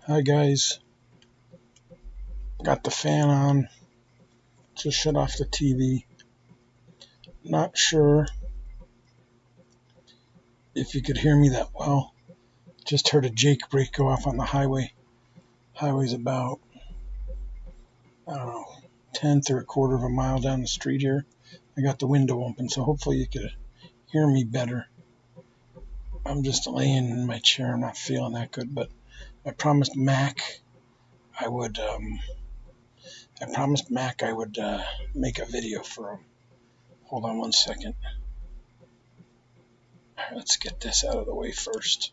Hi guys, got the fan on, just shut off the TV. Not sure if you could hear me that well. Just heard a Jake brake go off on the highway. Highway's about, I don't know, 1/10 or 1/4 of a mile down the street here. I got the window open, so hopefully you could hear me better. I'm just laying in my chair, I'm not feeling that good, but I promised Mac I would make a video for him. Hold on one second. All right, let's get this out of the way first.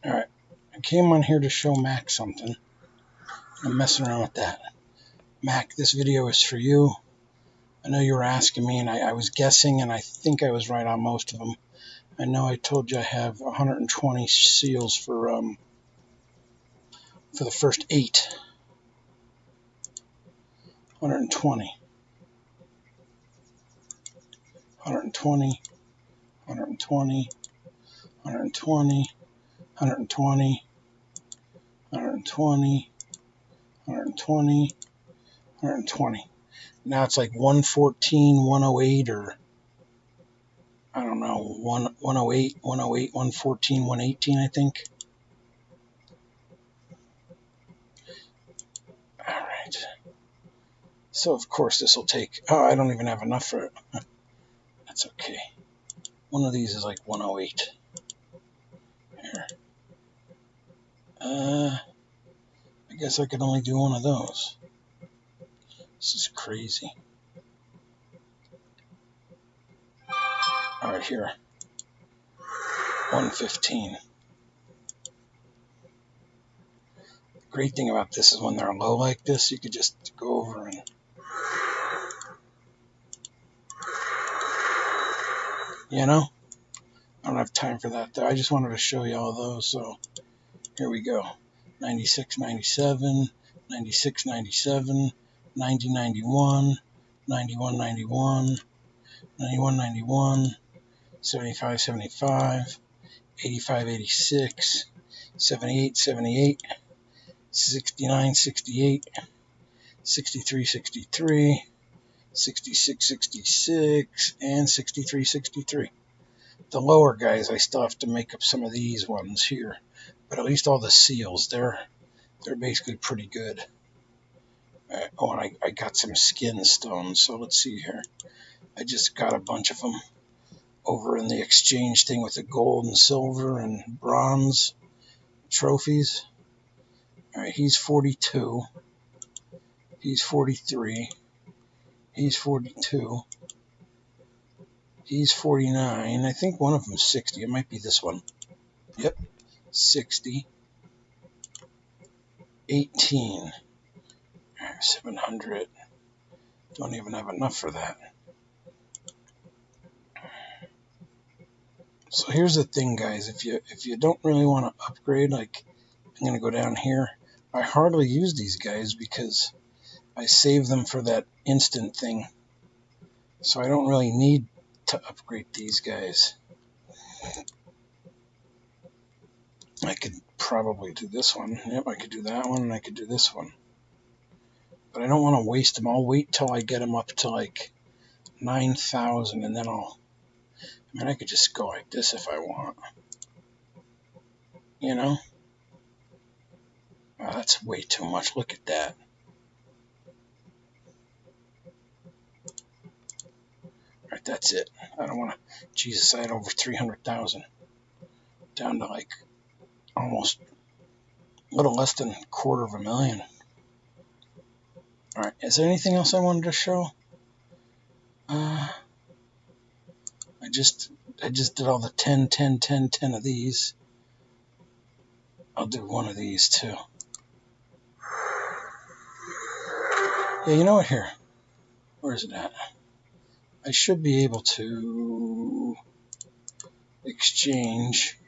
Alright, I came on here to show Mac something. I'm messing around with that. Mac, this video is for you. I know you were asking me, and I was guessing, and I think I was right on most of them. I know I told you I have 120 seals for the first 8. 120. 120. 120. 120. 120. 120. 120. 120. Now it's like 114, 108, or I don't know, 108, 108, 114, 118, I think. All right. So, of course, this will take... Oh, I don't even have enough for it. That's okay. One of these is like 108. Here. I guess I could only do one of those. This is crazy. All right, here. 115. The great thing about this is when they're low like this, you could just go over and... You know? I don't have time for that, though. I just wanted to show you all those, so here we go. 96, 97, 96, 97, 90, 91, 91, 91, 91, 91, 75, 75, 85, 86, 78, 78, 69, 68, 63, 63, 66, 66, and 63, 63. The lower guys, I still have to make up some of these ones here, but at least all the seals, they're basically pretty good. Oh, and I got some skin stones, so let's see here. I just got a bunch of them over in the exchange thing with the gold and silver and bronze trophies. All right, he's 42. He's 43. He's 42. He's 49. I think one of them is 60. It might be this one. Yep, 60. 18. 700. Don't even have enough for that. So here's the thing, guys. If you don't really want to upgrade, like I'm gonna go down here. I hardly use these guys because I save them for that instant thing. So I don't really need to upgrade these guys. I could probably do this one. Yep, I could do that one, and I could do this one. But I don't want to waste them. I'll wait till I get them up to like 9,000, and then I could just go like this if I want. You know? Oh, that's way too much. Look at that. Alright, that's it. I don't want to... Jesus, I had over 300,000. Down to like almost a little less than $250,000. Alright, is there anything else I wanted to show? I just did all the 10, 10, 10, 10 of these. I'll do one of these too. Yeah, you know what, here. Where is it at? I should be able to exchange.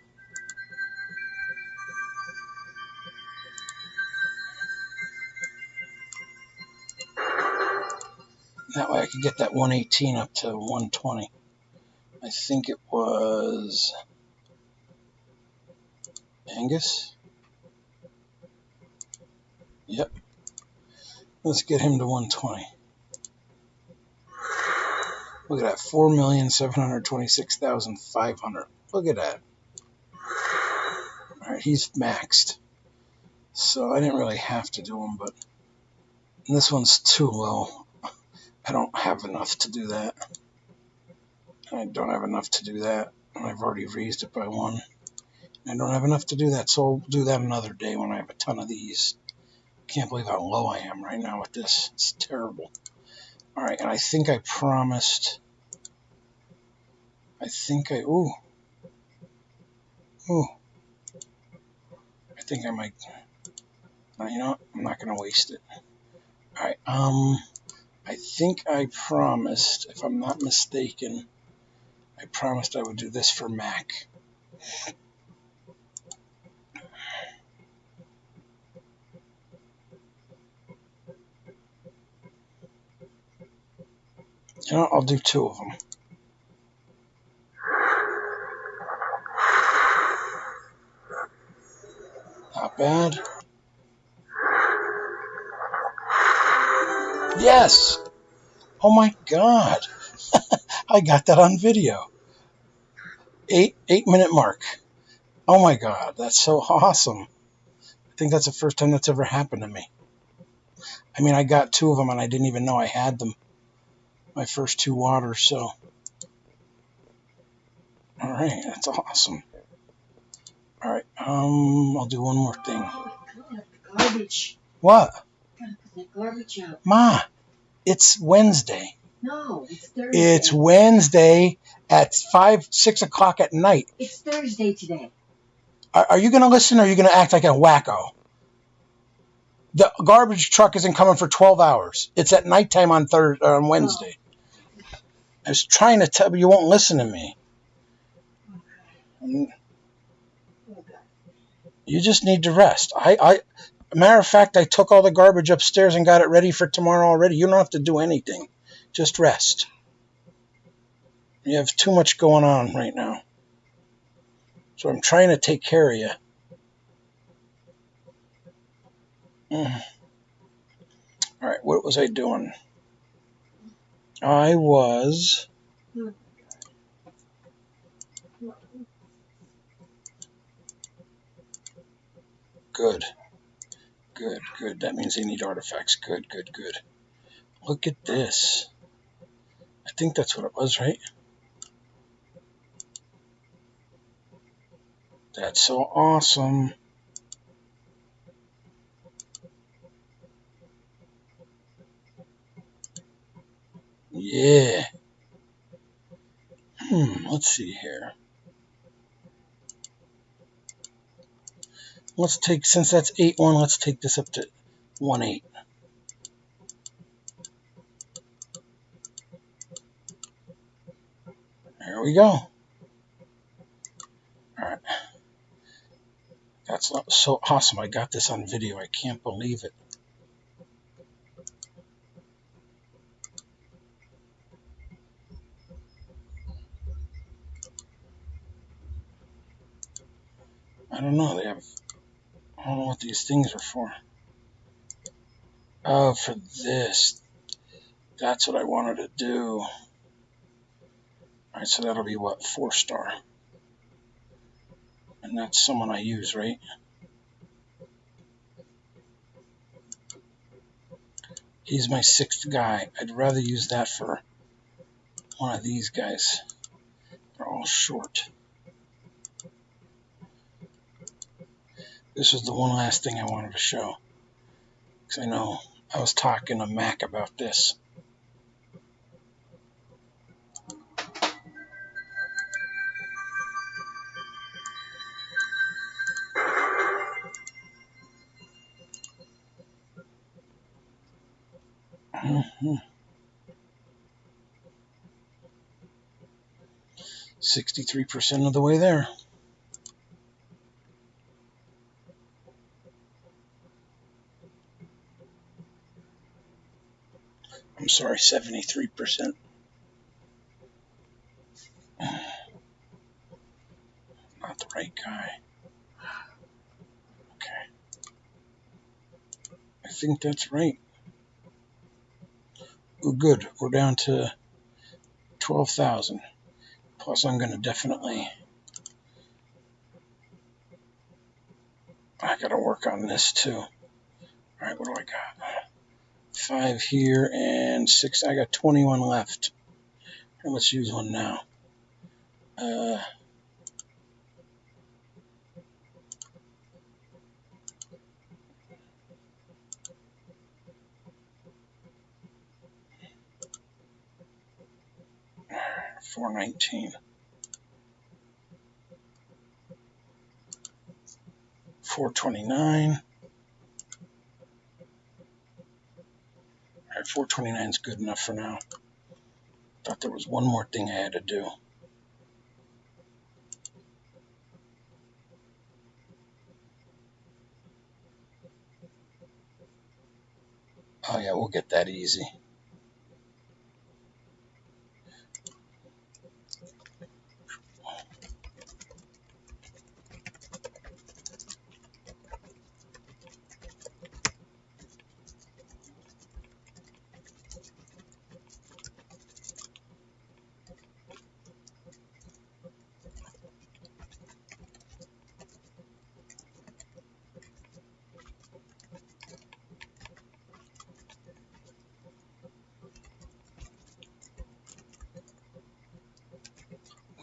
That way I could get that 118 up to 120. I think it was Angus. Yep. Let's get him to 120. Look at that, 4,726,500. Look at that. All right, he's maxed. So I didn't really have to do him, but this one's too low. I don't have enough to do that. I don't have enough to do that. And I've already raised it by one. I don't have enough to do that, so I'll do that another day when I have a ton of these. Can't believe how low I am right now with this. It's terrible. All right, and I think I promised. Ooh. I think I might. You know what? I'm not going to waste it. All right. I think I promised, if I'm not mistaken, I promised I would do this for Mac. You know, I'll do two of them. Not bad. Yes! Oh my God! I got that on video. 8-minute mark. Oh my God, that's so awesome. I think that's the first time that's ever happened to me. I mean, I got two of them and I didn't even know I had them. My first two waters, so. All right, that's awesome. All right, I'll do one more thing. Garbage. What? Gotta put that garbage out. Ma, it's Wednesday. No, it's Thursday. It's Wednesday at 6 o'clock at night. It's Thursday today. Are you going to listen or are you going to act like a wacko? The garbage truck isn't coming for 12 hours. It's at nighttime on Wednesday. Oh. I was trying to tell you, you won't listen to me. Okay. You just need to rest. Matter of fact, I took all the garbage upstairs and got it ready for tomorrow already. You don't have to do anything. Just rest. You have too much going on right now. So I'm trying to take care of you. All right, what was I doing? I was... Good. Good, good. That means they need artifacts. Good, good, good. Look at this. I think that's what it was, right? That's so awesome. Yeah. Let's see here. Let's take, since that's 8-1, let's take this up to 1-8. There we go. It's so awesome. I got this on video. I can't believe it. I don't know. I don't know what these things are for. Oh, for this. That's what I wanted to do. Alright, so that'll be what? 4-star. And that's someone I use, right? He's my 6th guy. I'd rather use that for one of these guys. They're all short. This was the one last thing I wanted to show. Because I know I was talking to Mac about this. Mm-hmm. 63% of the way there. I'm sorry, 73%. Not the right guy. Okay. I think that's right. Oh, good. We're down to 12,000. Plus, I'm going to definitely... I got to work on this, too. All right, what do I got? 5 here and 6. I got 21 left. Here, let's use one now. 419. 429. All right, 429 is good enough for now. Thought there was one more thing I had to do. Oh yeah, we'll get that easy.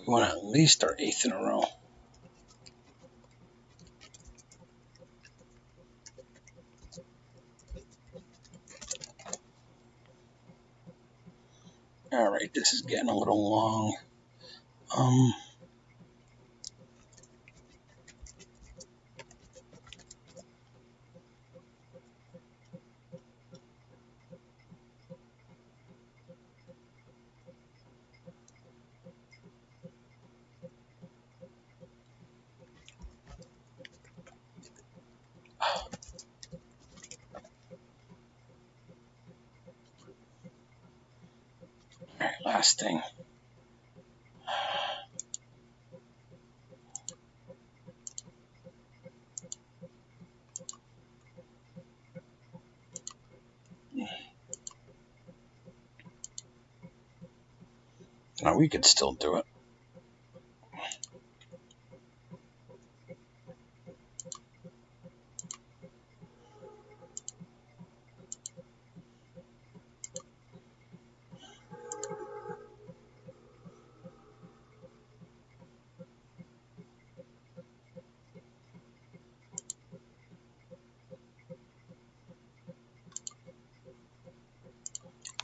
We want at least our 8th in a row. All right, this is getting a little long. All right, last thing. Now we could still do it.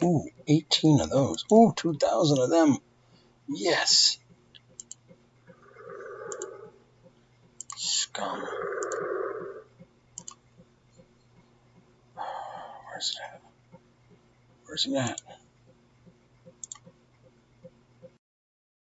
Ooh, 18 of those. Ooh, 2,000 of them. Yes. Scum. Where's it at? Where's it at?